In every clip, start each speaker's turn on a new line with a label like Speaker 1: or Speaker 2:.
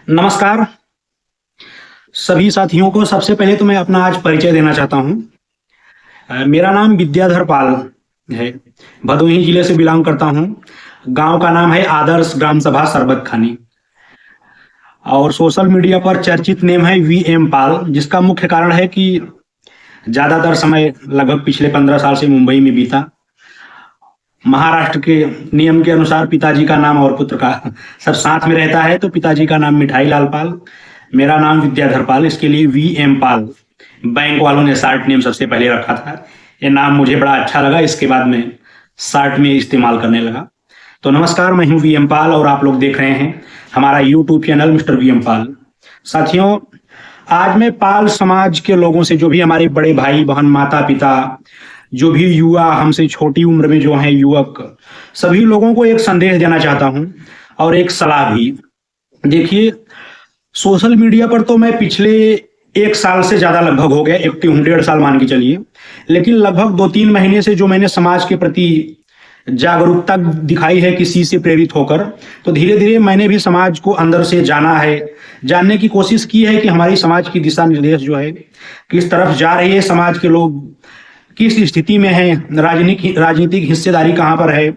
Speaker 1: नमस्कार सभी साथियों को। सबसे पहले तो मैं अपना आज परिचय देना चाहता हूँ। मेरा नाम विद्याधर पाल है। भदोही जिले से बिलोंग करता हूँ। गांव का नाम है आदर्श ग्राम सभा सरबत खानी और सोशल मीडिया पर चर्चित नेम है वीएम पाल, जिसका मुख्य कारण है कि ज़्यादातर समय लगभग पिछले 15 साल से मुंबई में बीता। महाराष्ट्र के नियम के अनुसार पिताजी का नाम और पुत्र का सब साथ में रहता है, तो पिताजी का नाम मिठाई लाल पाल, मेरा नाम विद्याधर पाल, इसके लिए वीएम पाल। बैंक वालों ने शार्ट नेम सबसे पहले रखा था। ये नाम मुझे बड़ा अच्छा लगा, इसके बाद में शार्ट में इस्तेमाल करने लगा। तो नमस्कार, मैं हूँ वीएम पाल और आप लोग देख रहे हैं हमारा यूट्यूब चैनल मिस्टर वीएम पाल। साथियों, आज मैं पाल समाज के लोगों से, जो भी हमारे बड़े भाई बहन माता पिता, जो भी युवा हमसे छोटी उम्र में जो हैं युवक, सभी लोगों को एक संदेश देना चाहता हूं और एक सलाह भी। देखिए, सोशल मीडिया पर तो मैं पिछले 1 साल से ज्यादा लगभग हो गया एक्टिव हूँ, 1.5 साल मान के चलिए। लेकिन लगभग 2-3 महीने से जो मैंने समाज के प्रति जागरूकता दिखाई है किसी से प्रेरित होकर, तो धीरे धीरे मैंने भी समाज को अंदर से जाना है, जानने की कोशिश की है कि हमारी समाज की दिशा निर्देश जो है किस तरफ जा रही है, समाज के लोग किस स्थिति में है, राजनीतिक हिस्सेदारी कहाँ पर है,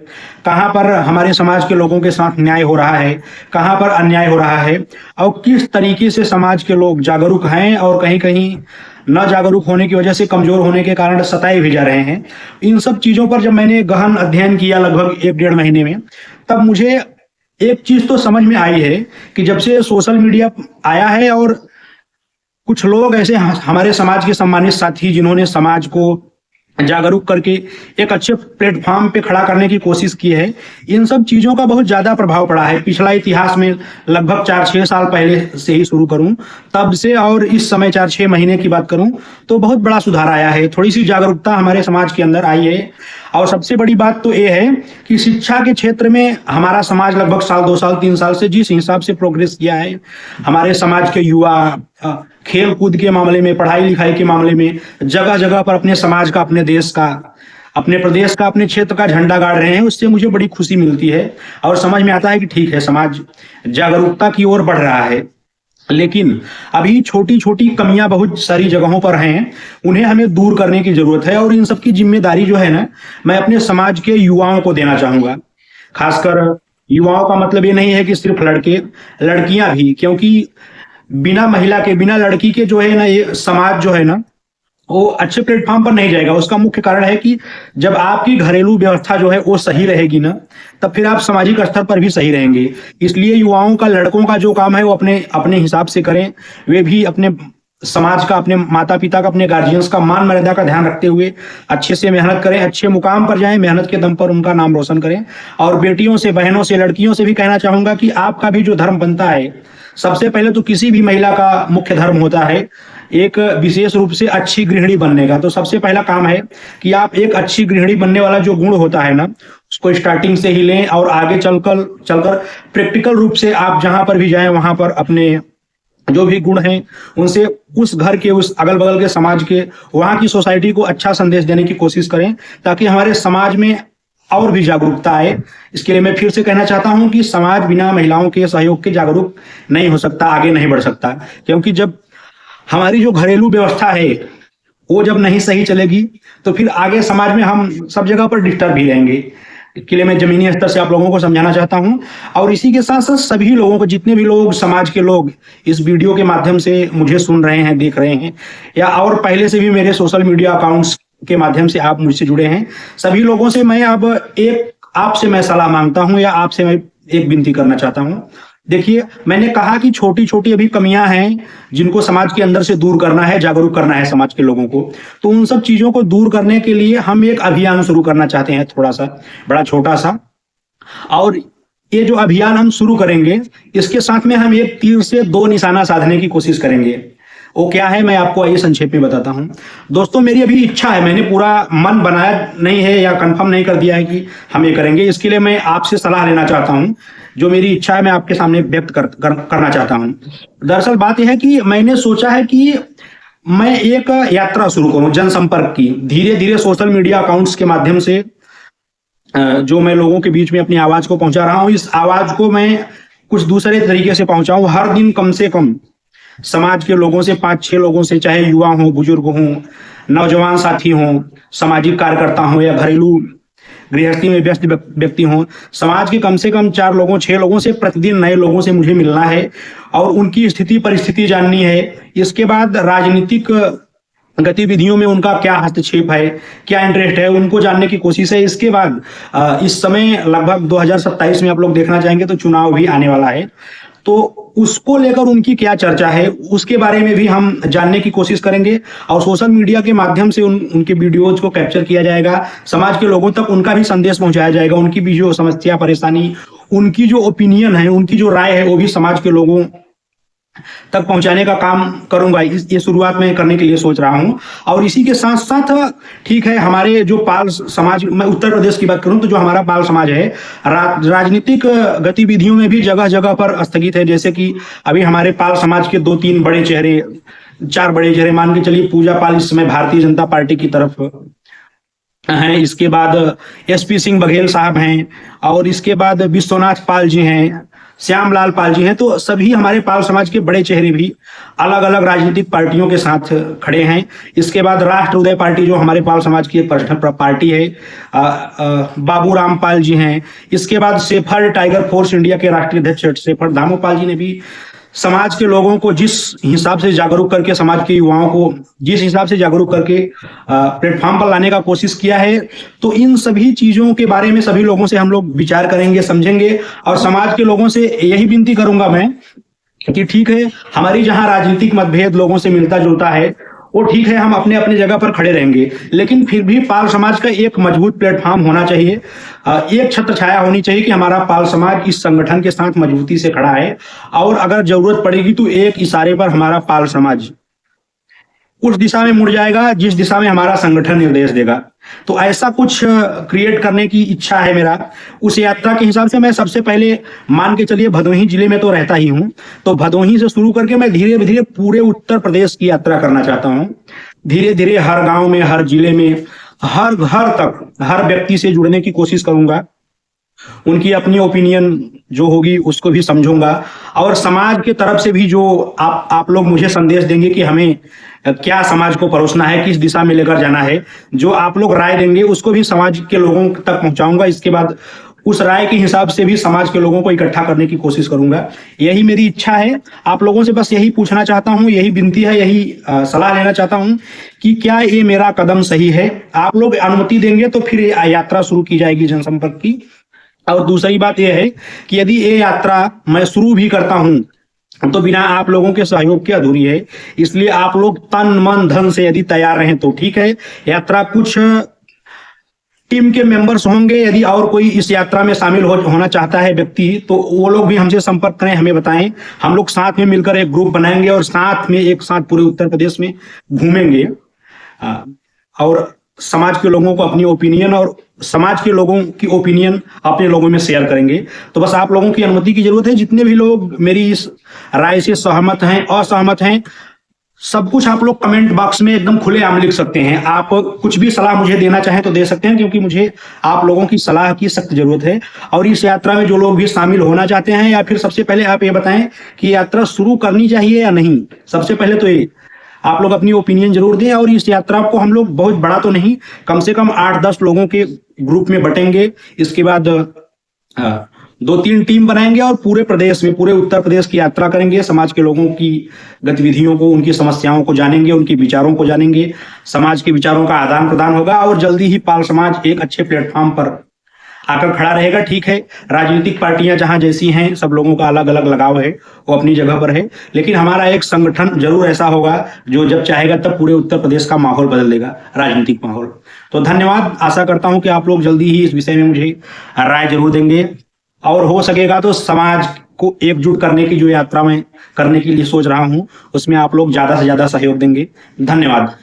Speaker 1: कहाँ पर हमारे समाज के लोगों के साथ न्याय हो रहा है, कहाँ पर अन्याय हो रहा है, और किस तरीके से समाज के लोग जागरूक हैं और कहीं कहीं न जागरूक होने की वजह से, कमजोर होने के कारण सताए भी जा रहे हैं। इन सब चीजों पर जब मैंने गहन अध्ययन किया लगभग 1-1.5 महीने में, तब मुझे एक चीज तो समझ में आई है कि जब से सोशल मीडिया आया है और कुछ लोग ऐसे हमारे समाज के सम्मानित साथी, जिन्होंने समाज को जागरूक करके एक अच्छे प्लेटफॉर्म पे खड़ा करने की कोशिश की है, इन सब चीजों का बहुत ज्यादा प्रभाव पड़ा है। पिछला इतिहास में लगभग 4-6 साल पहले से ही शुरू करूं तब से, और इस समय 4-6 महीने की बात करूं तो बहुत बड़ा सुधार आया है, थोड़ी सी जागरूकता हमारे समाज के अंदर आई है। और सबसे बड़ी बात तो ये है कि शिक्षा के क्षेत्र में हमारा समाज लगभग 1-2-3 साल से जिस हिसाब से प्रोग्रेस किया है, हमारे समाज के युवा खेल कूद के मामले में, पढ़ाई लिखाई के मामले में जगह जगह पर अपने समाज का, अपने देश का, अपने प्रदेश का, अपने क्षेत्र का झंडा गाड़ रहे हैं, उससे मुझे बड़ी खुशी मिलती है और समझ में आता है कि ठीक है, समाज जागरूकता की ओर बढ़ रहा है। लेकिन अभी छोटी छोटी कमियां बहुत सारी जगहों पर हैं, उन्हें हमें दूर करने की जरूरत है और इन सब की जिम्मेदारी जो है ना, मैं अपने समाज के युवाओं को देना चाहूंगा। खासकर युवाओं का मतलब ये नहीं है कि सिर्फ लड़के, लड़कियां भी, क्योंकि बिना महिला के, बिना लड़की के जो है ना, ये समाज जो है ना वो अच्छे प्लेटफॉर्म पर नहीं जाएगा। उसका मुख्य कारण है कि जब आपकी घरेलू व्यवस्था जो है वो सही रहेगी ना, तब फिर आप सामाजिक स्तर पर भी सही रहेंगे। इसलिए युवाओं का, लड़कों का जो काम है वो अपने अपने हिसाब से करें। वे भी अपने समाज का, अपने माता पिता का, अपने गार्जियंस का मान मर्यादा का ध्यान रखते हुए अच्छे से मेहनत करें, अच्छे मुकाम पर जाएं, मेहनत के दम पर उनका नाम रोशन करें। और बेटियों से, बहनों से, लड़कियों से भी कहना चाहूंगा कि आपका भी जो धर्म बनता है, सबसे पहले तो किसी भी महिला का मुख्य धर्म होता है एक विशेष रूप से अच्छी गृहिणी बनने का। तो सबसे पहला काम है कि आप एक अच्छी गृहिणी बनने वाला जो गुण होता है ना, उसको स्टार्टिंग से ही लें और आगे चलकर प्रैक्टिकल रूप से आप जहां पर भी जाएं, वहां पर अपने जो भी गुण हैं उनसे उस घर के, उस अगल बगल के समाज के, वहां की सोसाइटी को अच्छा संदेश देने की कोशिश करें, ताकि हमारे समाज में और भी जागरूकता आए। इसके लिए मैं फिर से कहना चाहता हूं कि समाज बिना महिलाओं के सहयोग के जागरूक नहीं हो सकता, आगे नहीं बढ़ सकता। क्योंकि जब हमारी जो घरेलू व्यवस्था है वो जब नहीं सही चलेगी, तो फिर आगे समाज में हम सब जगह पर डिस्टर्ब भी रहेंगे। इसके लिए मैं जमीनी स्तर से आप लोगों को समझाना चाहता हूं। और इसी के साथ साथ सभी लोगों को, जितने भी लोग, समाज के लोग इस वीडियो के माध्यम से मुझे सुन रहे हैं, देख रहे हैं, या और पहले से भी मेरे सोशल मीडिया अकाउंट्स के माध्यम से आप मुझसे जुड़े हैं, सभी लोगों से मैं अब आपसे मैं सलाह मांगता हूं, या आपसे मैं एक विनती करना चाहता हूं। देखिए, मैंने कहा कि छोटी छोटी अभी कमियां हैं जिनको समाज के अंदर से दूर करना है, जागरूक करना है समाज के लोगों को। तो उन सब चीजों को दूर करने के लिए हम एक अभियान शुरू करना चाहते हैं, थोड़ा सा, बड़ा छोटा सा। और ये जो अभियान हम शुरू करेंगे, इसके साथ में हम एक तीर से 2 निशाना साधने की कोशिश करेंगे। वो क्या है, मैं आपको आइए संक्षेप में बताता हूं। दोस्तों, मेरी अभी इच्छा है, मैंने पूरा मन बनाया नहीं है या कंफर्म नहीं कर दिया है कि हम ये करेंगे। इसके लिए मैं आपसे सलाह लेना चाहता हूं। जो मेरी इच्छा है मैं आपके सामने व्यक्त करना चाहता हूं। दरअसल बात यह है कि मैंने सोचा है कि मैं एक यात्रा शुरू करूं जनसंपर्क की, धीरे धीरे सोशल मीडिया अकाउंट्स के माध्यम से जो मैं लोगों के बीच में अपनी आवाज को पहुंचा रहा हूं, इस आवाज को मैं कुछ दूसरे तरीके से पहुंचाऊं। हर दिन कम से कम समाज के लोगों से 5-6 लोगों से, चाहे युवा हों, बुजुर्ग हों, नौजवान साथी हों, सामाजिक कार्यकर्ता हों या घरेलू गृहस्थी में व्यस्त व्यक्ति हों, समाज के कम से कम 4 लोगों 6 लोगों से प्रतिदिन नए लोगों से मुझे मिलना है और उनकी स्थिति परिस्थिति जाननी है। इसके बाद राजनीतिक गतिविधियों में उनका क्या हस्तक्षेप है, क्या इंटरेस्ट है, उनको जानने की कोशिश है। इसके बाद इस समय लगभग 2027 में आप लोग देखना चाहेंगे तो चुनाव भी आने वाला है, तो उसको लेकर उनकी क्या चर्चा है उसके बारे में भी हम जानने की कोशिश करेंगे और सोशल मीडिया के माध्यम से उनके वीडियोज को कैप्चर किया जाएगा, समाज के लोगों तक उनका भी संदेश पहुंचाया जाएगा, उनकी भी जो समस्या परेशानी, उनकी जो ओपिनियन है, उनकी जो राय है वो भी समाज के लोगों तक पहुंचाने का काम करूंगा। ये शुरुआत में करने के लिए सोच रहा हूं। और इसी के साथ साथ ठीक है, हमारे जो पाल समाज, मैं उत्तर प्रदेश की बात करूं तो जो हमारा पाल समाज है राजनीतिक गतिविधियों में भी जगह जगह पर स्थगित है। जैसे कि अभी हमारे पाल समाज के 2-3 बड़े चेहरे, 4 बड़े चेहरे मान के चलिए, पूजा पाल इस समय भारतीय जनता पार्टी की तरफ हैं, इसके बाद SP सिंह बघेल साहब हैं और इसके बाद विश्वनाथ पाल जी हैं, श्यामलाल पाल जी हैं। तो सभी हमारे पाल समाज के बड़े चेहरे भी अलग अलग राजनीतिक पार्टियों के साथ खड़े हैं। इसके बाद राष्ट्र उदय पार्टी जो हमारे पाल समाज की एक पार्टी है, बाबूराम पाल जी हैं। इसके बाद शेफर्ड टाइगर फोर्स इंडिया के राष्ट्रीय अध्यक्ष शेफर्ड धामोपाल जी ने भी समाज के लोगों को जिस हिसाब से जागरूक करके, समाज के युवाओं को जिस हिसाब से जागरूक करके प्लेटफॉर्म पर लाने का कोशिश किया है, तो इन सभी चीजों के बारे में सभी लोगों से हम लोग विचार करेंगे, समझेंगे। और समाज के लोगों से यही विनती करूंगा मैं कि ठीक है, हमारी जहां राजनीतिक मतभेद लोगों से मिलता जुलता है वो ठीक है, हम अपने अपने जगह पर खड़े रहेंगे, लेकिन फिर भी पाल समाज का एक मजबूत प्लेटफॉर्म होना चाहिए, एक छत्र छाया होनी चाहिए कि हमारा पाल समाज इस संगठन के साथ मजबूती से खड़ा है और अगर जरूरत पड़ेगी तो एक इशारे पर हमारा पाल समाज उस दिशा में मुड़ जाएगा जिस दिशा में हमारा संगठन निर्देश देगा। तो ऐसा कुछ क्रिएट करने की इच्छा है मेरा। उस यात्रा के हिसाब से मैं सबसे पहले मान के चलिए भदोही जिले में तो रहता ही हूँ, तो भदोही से शुरू करके मैं धीरे धीरे पूरे उत्तर प्रदेश की यात्रा करना चाहता हूँ। धीरे धीरे हर गांव में, हर जिले में, हर घर तक हर व्यक्ति से जुड़ने की कोशिश करूंगा, उनकी अपनी ओपिनियन जो होगी उसको भी समझूंगा और समाज के तरफ से भी जो आप लोग मुझे संदेश देंगे कि हमें क्या समाज को परोसना है, किस दिशा में लेकर जाना है, जो आप लोग राय देंगे उसको भी समाज के लोगों तक पहुंचाऊंगा। इसके बाद उस राय के हिसाब से भी समाज के लोगों को इकट्ठा करने की कोशिश करूंगा। यही मेरी इच्छा है। आप लोगों से बस यही पूछना चाहता हूं, यही विनती है, यही सलाह लेना चाहता हूं कि क्या ये मेरा कदम सही है। आप लोग अनुमति देंगे तो फिर यात्रा शुरू की जाएगी जनसंपर्क की। और दूसरी बात यह है कि यदि ये यात्रा मैं शुरू भी करता हूं तो बिना आप लोगों के सहयोग के अधूरी है, इसलिए आप लोग तन मन धन से यदि तैयार रहें तो ठीक है। यात्रा कुछ टीम के मेंबर्स होंगे, यदि और कोई इस यात्रा में शामिल होना चाहता है व्यक्ति तो वो लोग भी हमसे संपर्क करें, हमें बताएं। हम लोग साथ में मिलकर एक ग्रुप बनाएंगे और साथ में एक साथ पूरे उत्तर प्रदेश में घूमेंगे और समाज के लोगों को अपनी ओपिनियन और समाज के लोगों की ओपिनियन अपने लोगों में शेयर करेंगे। तो बस आप लोगों की अनुमति की जरूरत है। जितने भी लोग मेरी इस राय से सहमत हैं, असहमत हैं, सब कुछ आप लोग कमेंट बॉक्स में एकदम खुलेआम लिख सकते हैं। आप कुछ भी सलाह मुझे देना चाहें तो दे सकते हैं, क्योंकि मुझे आप लोगों की सलाह की सख्त जरूरत है। और इस यात्रा में जो लोग भी शामिल होना चाहते हैं, या फिर सबसे पहले आप ये बताएं कि यात्रा शुरू करनी चाहिए या नहीं। सबसे पहले तो ये आप लोग अपनी ओपिनियन जरूर दें। और इस यात्रा को हम लोग बहुत बड़ा तो नहीं, कम से कम 8-10 लोगों के ग्रुप में बटेंगे। इसके बाद 2-3 टीम बनाएंगे और पूरे प्रदेश में, पूरे उत्तर प्रदेश की यात्रा करेंगे। समाज के लोगों की गतिविधियों को, उनकी समस्याओं को जानेंगे, उनके विचारों को जानेंगे। समाज के विचारों का आदान प्रदान होगा और जल्दी ही पाल समाज एक अच्छे प्लेटफॉर्म पर आकर खड़ा रहेगा। ठीक है, राजनीतिक पार्टियां जहां जैसी हैं, सब लोगों का अलग अलग लगाव है, वो अपनी जगह पर है, लेकिन हमारा एक संगठन जरूर ऐसा होगा जो जब चाहेगा तब पूरे उत्तर प्रदेश का माहौल बदल देगा, राजनीतिक माहौल। तो धन्यवाद। आशा करता हूं कि आप लोग जल्दी ही इस विषय में मुझे राय जरूर देंगे और हो सकेगा तो समाज को एकजुट करने की जो यात्रा में करने के लिए सोच रहा हूं उसमें आप लोग ज्यादा से ज्यादा सहयोग देंगे। धन्यवाद।